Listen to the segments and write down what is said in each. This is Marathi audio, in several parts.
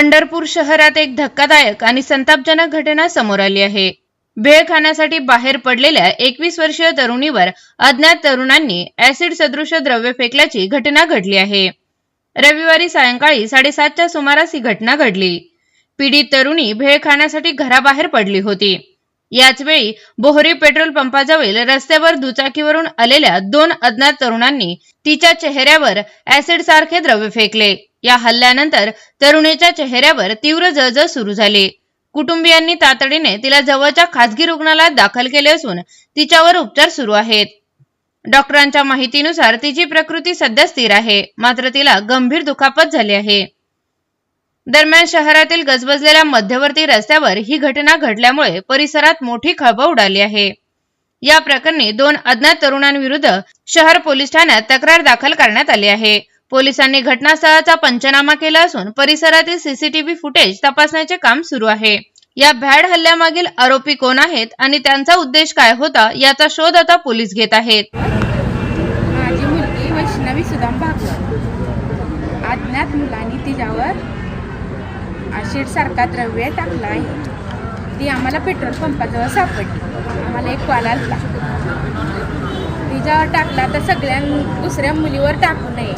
पंढरपूर शहरात एक धक्कादायक आणि संतापजनक घटना समोर आली आहे। भेळ खाण्यासाठी बाहेर पडलेल्या 21 वर्षीय तरुणीवर अज्ञात तरुणांनी ऍसिड सदृश द्रव्य फेकल्याची घटना घडली आहे। रविवारी सायंकाळी 7:30च्या सुमारास ही घटना घडली। पीडित तरुणी भेळ खाण्यासाठी घराबाहेर पडली होती। याच वेळी बोहरी पेट्रोल पंपाजवळ रस्त्यावर दुचाकीवरून आलेल्या 2 अज्ञात तरुणांनी तिच्या चेहऱ्यावर ऍसिड सारखे द्रव्य फेकले। या हल्ल्यानंतर तरुणीच्या चेहऱ्यावर तीव्र जळजळ सुरू झाली। कुटुंबियांनी तातडीने तिला जवळच्या खासगी रुग्णालयात दाखल केले असून तिच्यावर उपचार सुरू आहेत। डॉक्टरांच्या माहितीनुसार तिची प्रकृती सध्या स्थिर आहे, मात्र तिला गंभीर दुखापत झाली आहे। दरम्यान शहरातील गजबजलेल्या मध्यवर्ती रस्त्यावर ही घटना घडल्यामुळे परिसरात मोठी खळबळ उडाली आहे। या प्रकरणी 2 अज्ञात तरुणांविरुद्ध शहर पोलीस ठाण्यात तक्रार दाखल करण्यात आली आहे। पोलिसांनी घटनास्थळाचा पंचनामा केला असून परिसरातील सीसीटीव्ही फुटेज तपासण्याचे काम सुरू आहे। या भ्याड हल्ल्यामागील आरोपी कोण आहेत आणि त्यांचा उद्देश काय होता याचा शोध आता पोलीस घेत आहेत। माझी मुलगी वैष्णवी सुदाम भागवत अज्ञात मुलांनी तिच्यावर ऍसिड सारखा द्रव्य टाकला आहे। ती आम्हाला पेट्रोल पंपाजवळ सापडली। आम्हाला एक कॉल आला, तिच्यावर टाकला तर दुसऱ्या मुलीवर टाकू नये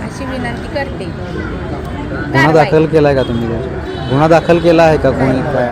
अशी विनंती करते। गुन्हा दाखल केलाय का तुम्ही? गुन्हा दाखल केला आहे का कोणी?